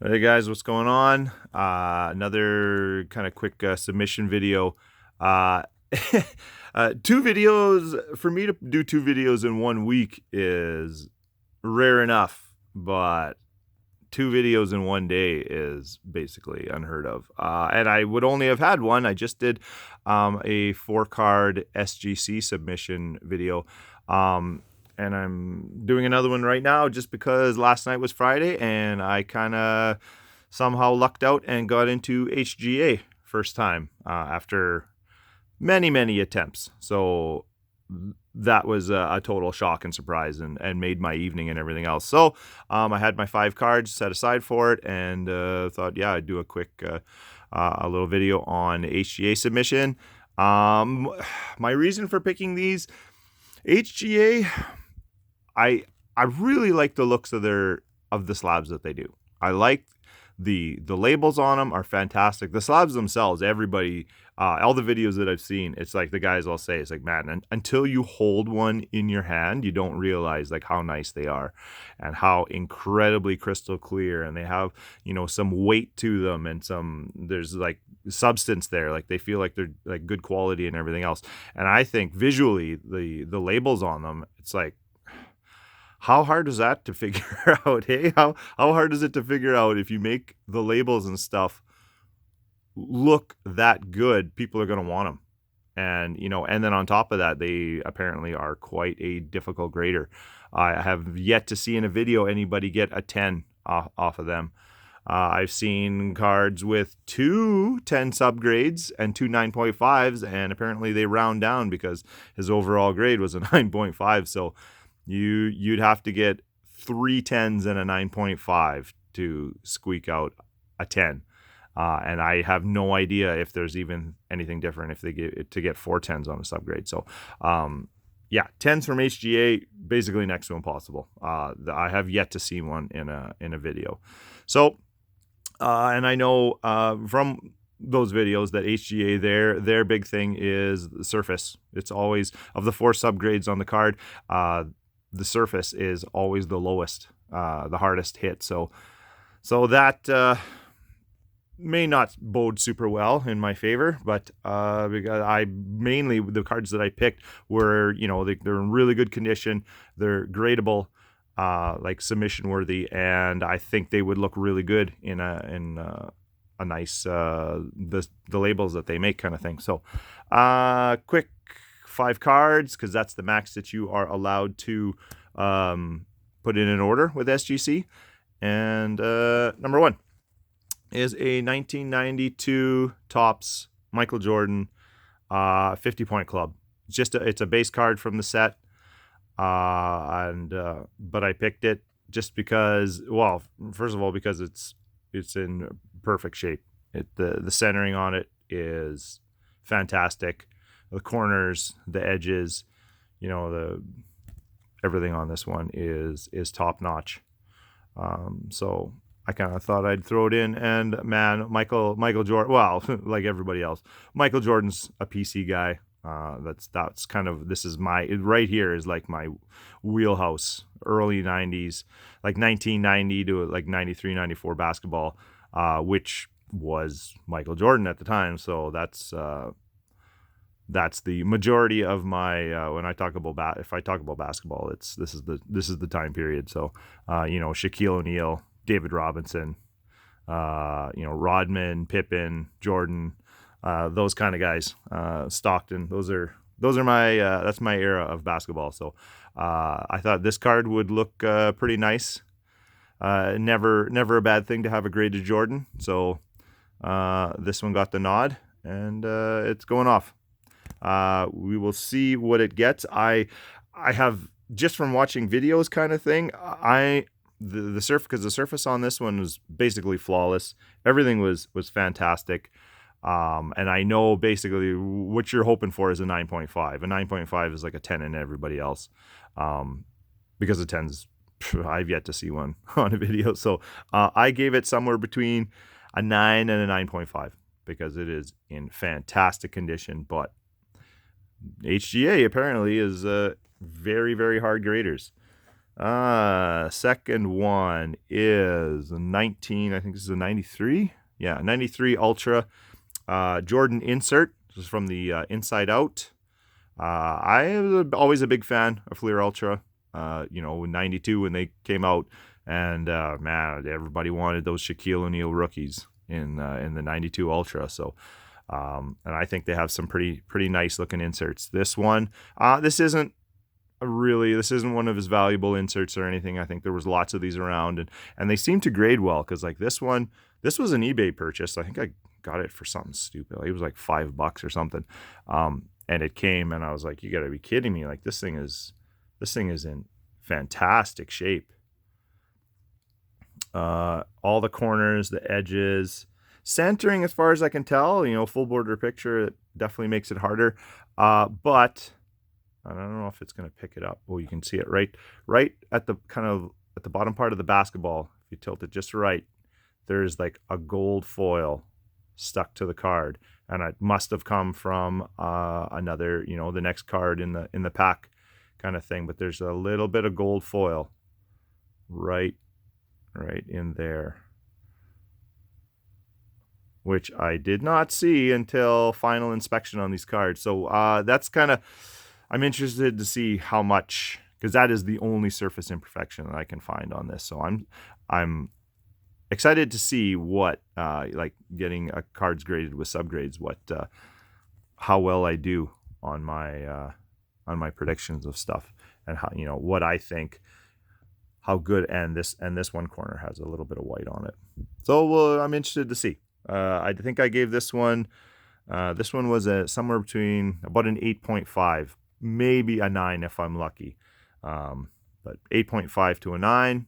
Hey guys, what's going on? Another kind of quick submission video. Uh, Two videos, for me to do two videos in 1 week is rare enough, but two videos in 1 day is basically unheard of. And I would only have had one. I just did a 4 card SGC submission video. And I'm doing another one right now just because last night was Friday and I kind of somehow lucked out and got into HGA first time after many attempts. So that was a total shock and surprise and made my evening and everything else. So I had my 5 cards set aside for it and thought, yeah, I'd do a quick a little video on HGA submission. My reason for picking these HGA, I really like the looks of the slabs that they do. I like the labels on them are fantastic. The slabs themselves, everybody, all the videos that I've seen, it's like the guys all say, it's like, man, until you hold one in your hand, you don't realize like how nice they are and how incredibly crystal clear, and they have, some weight to them and there's like substance there. Like they feel like they're like good quality and everything else. And I think visually the labels on them, it's like, how hard is that to figure out? Hey, how hard is it to figure out if you make the labels and stuff look that good? People are going to want them, and then on top of that, they apparently are quite a difficult grader. I have yet to see in a video anybody get a 10 off of them. I've seen cards with 2 10 subgrades and 2 9.5s, and apparently they round down because his overall grade was a 9.5. So you'd have to get 3 10s and a 9.5 to squeak out a 10. And I have no idea if there's even anything different if they get 4 10s on a subgrade. So, yeah, 10s from HGA, basically next to impossible. I have yet to see one in a video. So, and I know from those videos that HGA, their big thing is the surface. It's always, of the 4 subgrades on the card, the surface is always the lowest, the hardest hit. So that may not bode super well in my favor, but because the cards that I picked were, they're in really good condition, they're gradable, like submission worthy, and I think they would look really good in a nice the labels that they make kind of thing. So quick 5 cards, because that's the max that you are allowed to put in an order with SGC. And number 1 is a 1992 Topps Michael Jordan 50-point club. It's a base card from the set, but I picked it just because, well, first of all, because it's in perfect shape. The centering on it is fantastic. The corners, the edges, the everything on this one is top notch. So I kind of thought I'd throw it in. And man, Michael Jordan, well, like everybody else, Michael Jordan's a PC guy. That's kind of, this is right here is like my wheelhouse. Early 90s, like 1990 to like 93, 94 basketball, which was Michael Jordan at the time. So that's the majority of my when I talk about if I talk about basketball, this is the time period. So Shaquille O'Neal, David Robinson, Rodman, Pippen, Jordan, those kind of guys, Stockton. Those are my that's my era of basketball. So I thought this card would look pretty nice. Never a bad thing to have a graded Jordan. So this one got the nod, and it's going off. We will see what it gets. I have, just from watching videos kind of thing, the surface on this one was basically flawless. Everything was fantastic. And I know basically what you're hoping for is a 9.5. A 9.5 is like a 10 in everybody else. Because the 10s, I've yet to see one on a video. So I gave it somewhere between a 9 and a 9.5 because it is in fantastic condition. But HGA apparently is very hard graders. Second one is a 19, I think this is a 93. Yeah, 93 Ultra Jordan insert. This is from the Inside Out. I was always a big fan of Fleer Ultra. You know, in 92 when they came out, and man, everybody wanted those Shaquille O'Neal rookies in the 92 Ultra. So, and I think they have some pretty nice looking inserts. This one, this isn't one of his valuable inserts or anything. I think there was lots of these around, and they seem to grade well, because like this one, this was an eBay purchase. I think I got it for something stupid. Like, it was like $5 or something. And it came, and I was like, you gotta be kidding me. Like, this thing is in fantastic shape. All the corners, the edges, centering, as far as I can tell, you know, full border picture, it definitely makes it harder. But I don't know if it's going to pick it up. Oh, you can see it right at the kind of at the bottom part of the basketball. If you tilt it just right, there's like a gold foil stuck to the card, and it must have come from another, you know, the next card in the pack kind of thing. But there's a little bit of gold foil right in there, which I did not see until final inspection on these cards. So that's kind of, I'm interested to see how much, because that is the only surface imperfection that I can find on this. So I'm excited to see what like getting cards graded with subgrades, what how well I do on my predictions of stuff, and how, you know, what I think, how good, and this one corner has a little bit of white on it. So I'm interested to see. I think I gave this one was somewhere between about an 8.5, maybe a 9 if I'm lucky. But 8.5 to a 9.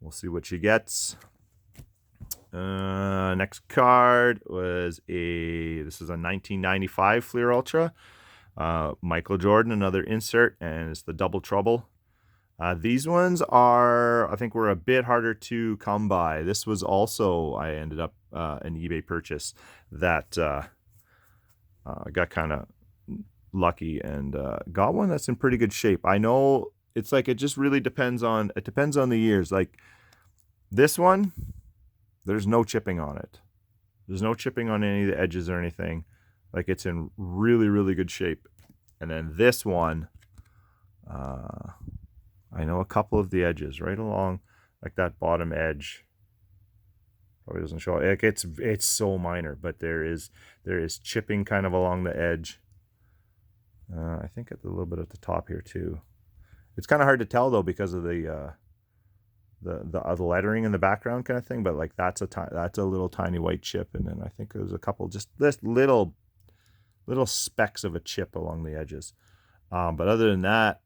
We'll see what she gets. Next card was this is a 1995 Fleer Ultra. Michael Jordan, another insert, and it's the Double Trouble. These ones I think were a bit harder to come by. This was also, I ended up an eBay purchase that I got kind of lucky and got one that's in pretty good shape. I know it's like, it just really depends on the years. Like this one, there's no chipping on it. There's no chipping on any of the edges or anything. Like, it's in really good shape. And then this one, I know a couple of the edges right along, like that bottom edge. Probably doesn't show. Like, it's so minor, but there is chipping kind of along the edge. I think a little bit at the top here too. It's kind of hard to tell though, because of the lettering in the background kind of thing. But like, that's a little tiny white chip, and then I think there's a couple just this little specks of a chip along the edges. But other than that,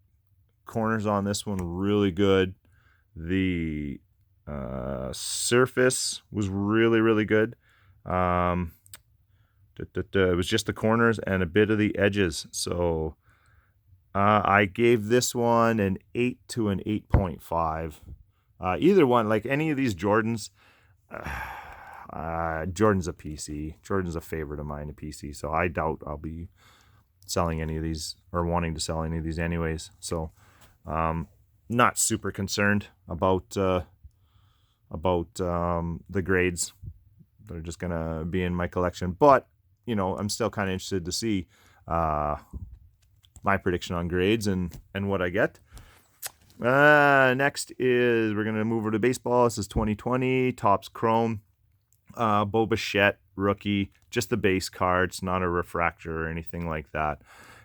corners on this one really good. The surface was really good. It was just the corners and a bit of the edges. So I gave this one an 8 to an 8.5. Either one, like any of these Jordans, Jordan's a PC. Jordan's a favorite of mine, a PC. So I doubt I'll be selling any of these, or wanting to sell any of these anyways. So not super concerned about the grades. They're just gonna be in my collection. But you know, I'm still kind of interested to see my prediction on grades and what I get. Next is, we're gonna move over to baseball. This is 2020 Topps Chrome, bichette rookie, just the base cards, not a refractor or anything like that.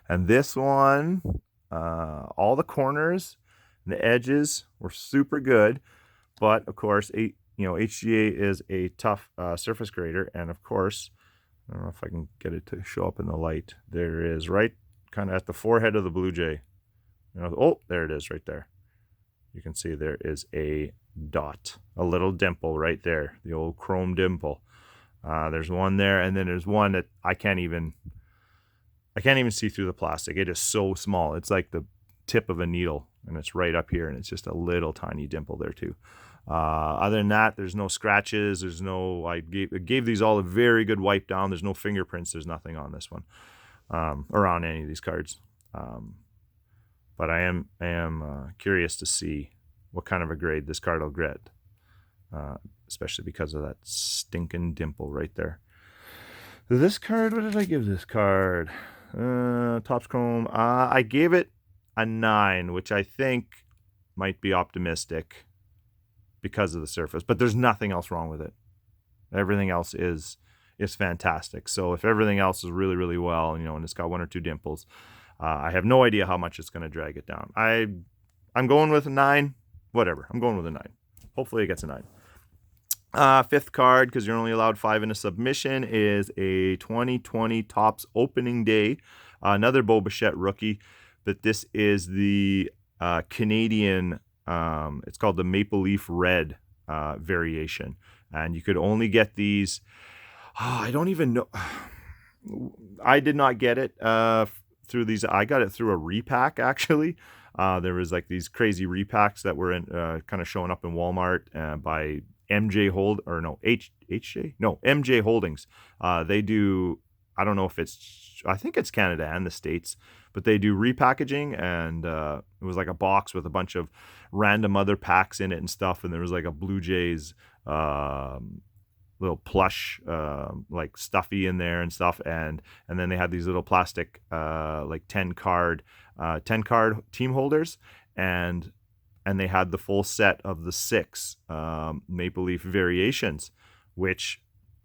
And this one, all the corners and the edges were super good, but of course, HGA is a tough surface grader, and of course, I don't know if I can get it to show up in the light. There is right kind of at the forehead of the Blue Jay. Oh, there it is right there. You can see there is a dot, a little dimple right there, the old chrome dimple. There's one there, and then there's one that I can't even see through the plastic. It is so small. It's like the tip of a needle, and it's right up here, and it's just a little tiny dimple there too. Other than that, there's no scratches. There's no, I gave these all a very good wipe down. There's no fingerprints. There's nothing on this one, or on any of these cards. but I am curious to see what kind of a grade this card will get, especially because of that stinking dimple right there. This card, what did I give this card? Topps Chrome. I gave it a 9, which I think might be optimistic because of the surface, but there's nothing else wrong with it. Everything else is fantastic. So if everything else is really, really well, and it's got 1 or 2 dimples, I have no idea how much it's going to drag it down. I'm going with a 9. Whatever. I'm going with a 9. Hopefully it gets a 9. Fifth card, because you're only allowed 5 in a submission, is a 2020 Topps Opening Day. Another Bo Bichette rookie, but this is the Canadian, it's called the Maple Leaf Red variation. And you could only get these, I don't even know. I did not get it through these. I got it through a repack, actually. There was like these crazy repacks that were in kind of showing up in Walmart by MJ MJ Holdings. They do, I don't know if I think it's Canada and the States, but they do repackaging, and it was like a box with a bunch of random other packs in it and stuff, and there was like a Blue Jays little plush like stuffy in there and stuff, and then they had these little plastic like 10 card team holders, and they had the full set of the 6 Maple Leaf variations, which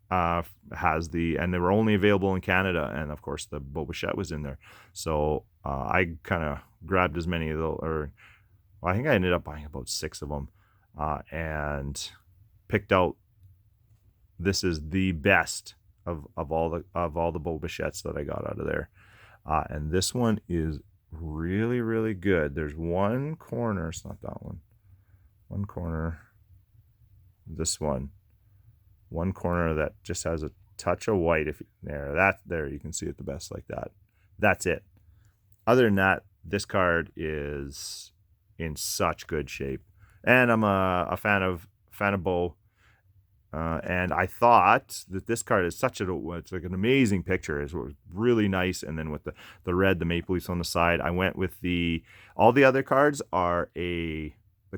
has and they were only available in Canada, and of course the Bo Bichette was in there. So I kind of grabbed as many of those, I think I ended up buying about 6 of them, and picked out, this is the best of all the Bo Bichettes that I got out of there, and this one is really, really good. There's one corner, it's not that one corner, this one corner that just has a touch of white. If there you can see it the best like that. That's it. Other than that, this card is in such good shape, and I'm a fan of Bo. And I thought that this card is it's like an amazing picture. It was really nice. And then with the red, the Maple Leafs on the side, I went with all the other cards are the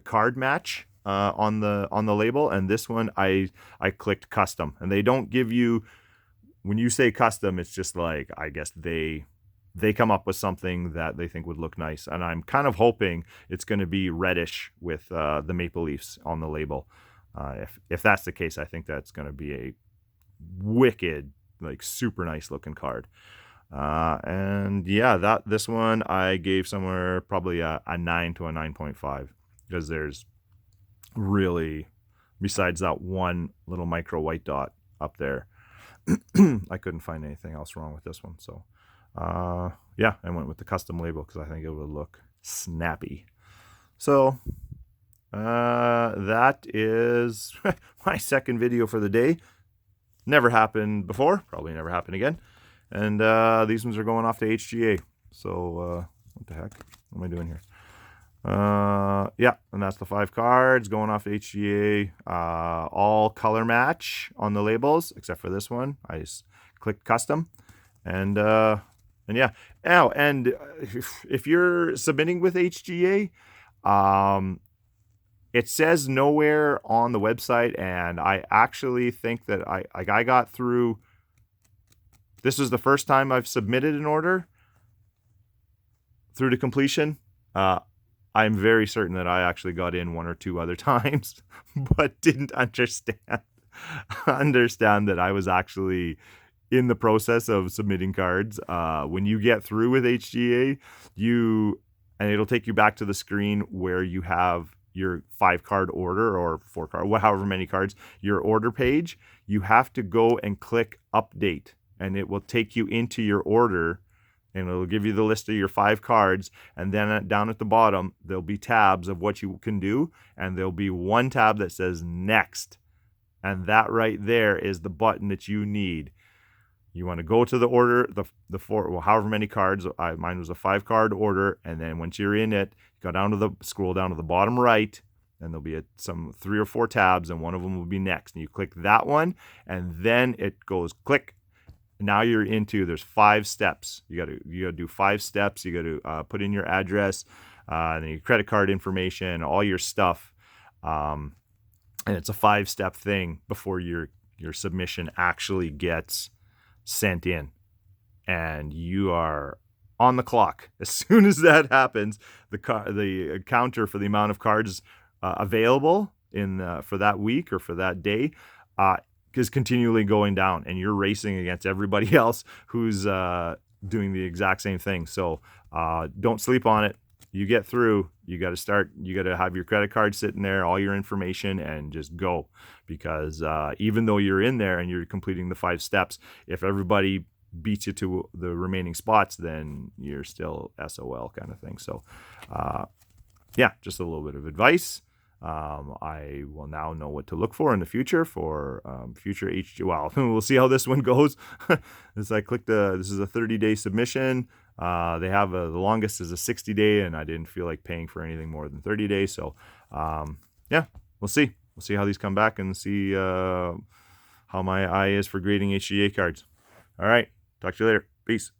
card match on the label. And this one, I clicked custom, and they don't give you, when you say custom, it's just like, I guess they come up with something that they think would look nice. And I'm kind of hoping it's going to be reddish with the Maple Leafs on the label. If that's the case, I think that's going to be a wicked, like super nice looking card. And yeah, this one I gave somewhere probably a 9 to a 9.5, because there's really, besides that one little micro white dot up there, I couldn't find anything else wrong with this one. So yeah, I went with the custom label because I think it would look snappy. So that is my second video for the day. Never happened before, probably never happen again. And these ones are going off to HGA. So what the heck? What am I doing here? Yeah, and that's the 5 cards going off to HGA. All color match on the labels, except for this one. I just clicked custom, and yeah. Now, and if you're submitting with HGA, it says nowhere on the website, and I actually think that I got through. This is the first time I've submitted an order through to completion. I'm very certain that I actually got in 1 or 2 other times, but didn't understand that I was actually in the process of submitting cards. When you get through with HGA, and it'll take you back to the screen where you have your 5-card order or 4-card, however many cards, your order page. You have to go and click update, and it will take you into your order, and it'll give you the list of your 5 cards. And then down at the bottom, there'll be tabs of what you can do. And there'll be one tab that says next. And that right there is the button that you need. You want to go to the order, the 4, well, however many cards. Mine was a 5-card order. And then once you're in it, scroll down to the bottom right, and there'll be some 3 or 4 tabs, and one of them will be next. And you click that one, and then it goes click. now you're into, there's 5 steps. You got to do 5 steps. You got to put in your address, then your credit card information, all your stuff. And it's a 5-step thing before your submission actually gets sent in. And you are on the clock. As soon as that happens, the counter for the amount of cards available for that week or for that day is continually going down, and you're racing against everybody else who's doing the exact same thing. So don't sleep on it. You get through, you got to have your credit card sitting there, all your information, and just go. Because even though you're in there and you're completing the 5 steps, if everybody beats you to the remaining spots, then you're still SOL kind of thing. So yeah, just a little bit of advice. I will now know what to look for in the future for future HGA. Well, we'll see how this one goes. As I clicked this is a 30-day submission. They have the longest is a 60-day, and I didn't feel like paying for anything more than 30 days. So yeah, we'll see. We'll see how these come back and see how my eye is for grading HGA cards. All right. Talk to you later. Peace.